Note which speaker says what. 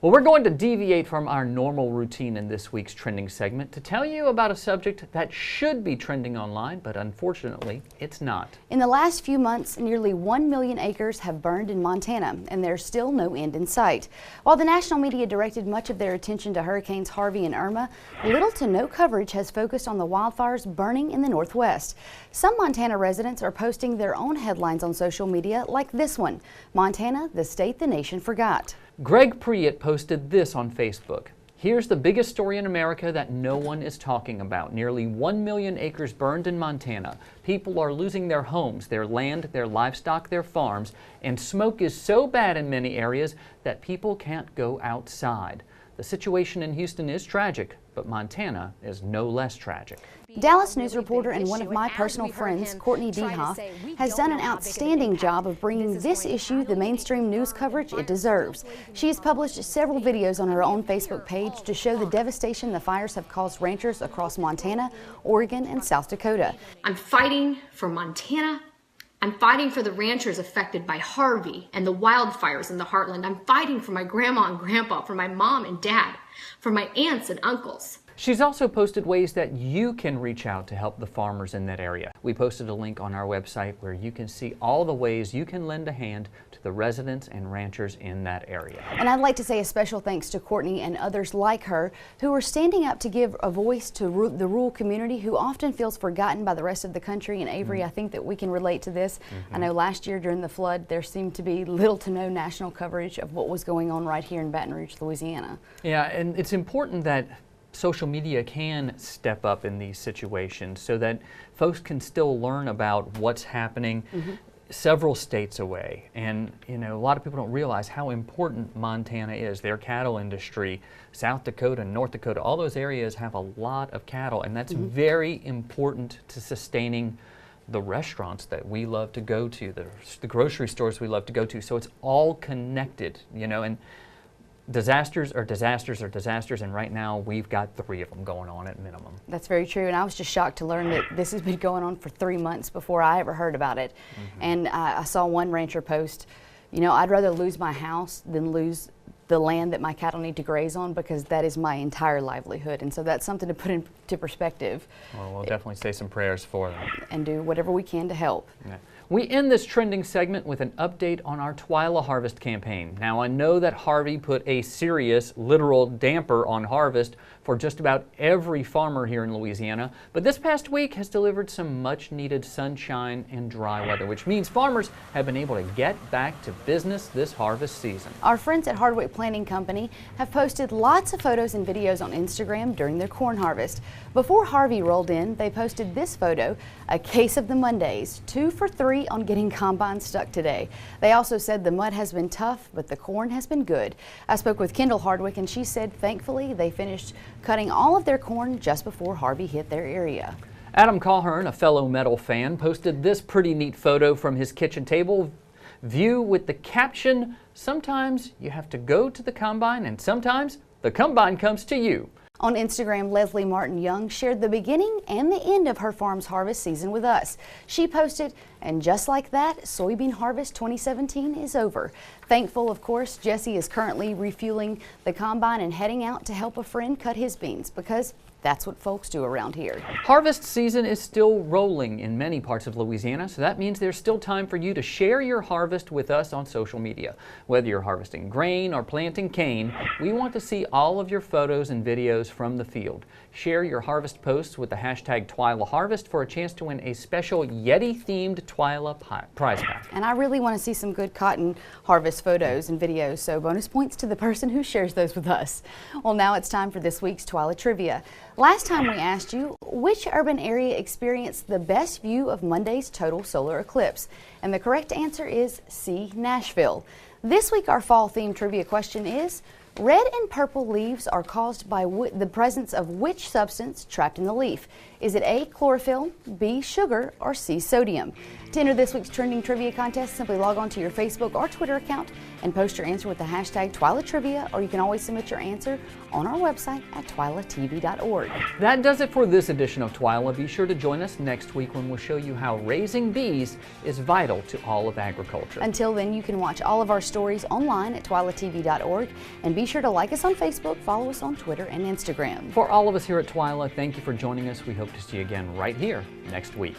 Speaker 1: Well, we're going to deviate from our normal routine in this week's trending segment to tell you about a subject that should be trending online, but unfortunately, it's not.
Speaker 2: In the last few months, nearly 1 million acres have burned in Montana, and there's still no end in sight. While the national media directed much of their attention to Hurricanes Harvey and Irma, little to no coverage has focused on the wildfires burning in the Northwest. Some Montana residents are posting their own headlines on social media, like this one: Montana, the state the nation forgot.
Speaker 1: Greg Priet posted this on Facebook. Here's the biggest story in America that no one is talking about. Nearly 1 million acres burned in Montana. People are losing their homes, their land, their livestock, their farms, and smoke is so bad in many areas that people can't go outside. The situation in Houston is tragic, but Montana is no less tragic.
Speaker 2: Dallas News reporter and one of my personal friends, Courtney Dehoff, has done an outstanding job of bringing this issue the mainstream news coverage it deserves. She has published several videos on her own Facebook page to show the devastation the fires have caused ranchers across Montana, Oregon, and South Dakota.
Speaker 3: I'm fighting for Montana. I'm fighting for the ranchers affected by Harvey and the wildfires in the heartland. I'm fighting for my grandma and grandpa, for my mom and dad, for my aunts and uncles.
Speaker 1: She's also posted ways that you can reach out to help the farmers in that area. We posted a link on our website where you can see all the ways you can lend a hand to the residents and ranchers in that area.
Speaker 2: And I'd like to say a special thanks to Courtney and others like her who are standing up to give a voice to the rural community who often feels forgotten by the rest of the country. And Avery, I think that we can relate to this. I know last year during the flood there seemed to be little to no national coverage of what was going on right here in Baton Rouge, Louisiana. Yeah,
Speaker 1: and it's important that social media can step up in these situations so that folks can still learn about what's happening several states away. And you know, a lot of people don't realize how important Montana is. Their cattle industry, South Dakota, North Dakota, all those areas have a lot of cattle, and that's very important to sustaining the restaurants that we love to go to, the grocery stores we love to go to. So it's all connected, you know, and disasters are disasters are disasters, and right now we've got 3 of them going on at minimum.
Speaker 2: That's very true, and I was just shocked to learn that this has been going on for 3 months before I ever heard about it. And I saw one rancher post, you know, I'd rather lose my house than lose the land that my cattle need to graze on, because that is my entire livelihood. And so that's something to put into perspective.
Speaker 1: Well, we'll definitely say some prayers for them.
Speaker 2: And do whatever we can to help.
Speaker 1: Yeah. We end this trending segment with an update on our TWILA harvest campaign. Now, I know that Harvey put a serious, literal damper on harvest for just about every farmer here in Louisiana, but this past week has delivered some much-needed sunshine and dry weather, which means farmers have been able to get back to business this harvest season.
Speaker 2: Our friends at Hardwick Planting Company have posted lots of photos and videos on Instagram during their corn harvest. Before Harvey rolled in, they posted this photo, a case of the Mondays, 2 for 3 on getting combines stuck today. They also said the mud has been tough, but the corn has been good. I spoke with Kendall Hardwick, and she said thankfully they finished cutting all of their corn just before Harvey hit their area.
Speaker 1: Adam Colhern, a fellow metal fan, posted this pretty neat photo from his kitchen table view with the caption, "Sometimes you have to go to the combine and sometimes the combine comes to you."
Speaker 2: On Instagram, Leslie Martin Young shared the beginning and the end of her farm's harvest season with us. She posted, "And just like that, soybean harvest 2017 is over." Thankful, of course, Jesse is currently refueling the combine and heading out to help a friend cut his beans, because that's what folks do around here.
Speaker 1: Harvest season is still rolling in many parts of Louisiana, so that means there's still time for you to share your harvest with us on social media. Whether you're harvesting grain or planting cane, we want to see all of your photos and videos from the field. Share your harvest posts with the hashtag TWILA Harvest for a chance to win a special Yeti-themed TWILA prize pack.
Speaker 2: And I really want to see some good cotton harvest photos and videos, so bonus points to the person who shares those with us. Well, now it's time for this week's TWILA Trivia. Last time we asked you, which urban area experienced the best view of Monday's total solar eclipse? And the correct answer is C, Nashville. This week our fall-themed trivia question is, red and purple leaves are caused by the presence of which substance trapped in the leaf? Is it A, chlorophyll, B, sugar, or C, sodium? To enter this week's trending trivia contest, simply log on to your Facebook or Twitter account and post your answer with the hashtag TWILA Trivia, or you can always submit your answer on our website at twilatv.org.
Speaker 1: That does it for this edition of TWILA. Be sure to join us next week when we'll show you how raising bees is vital to all of agriculture.
Speaker 2: Until then, you can watch all of our stories online at twilatv.org, and be Be sure to like us on Facebook, follow us on Twitter and Instagram.
Speaker 1: For all of us here at TWILA, thank you for joining us. We hope to see you again right here next week.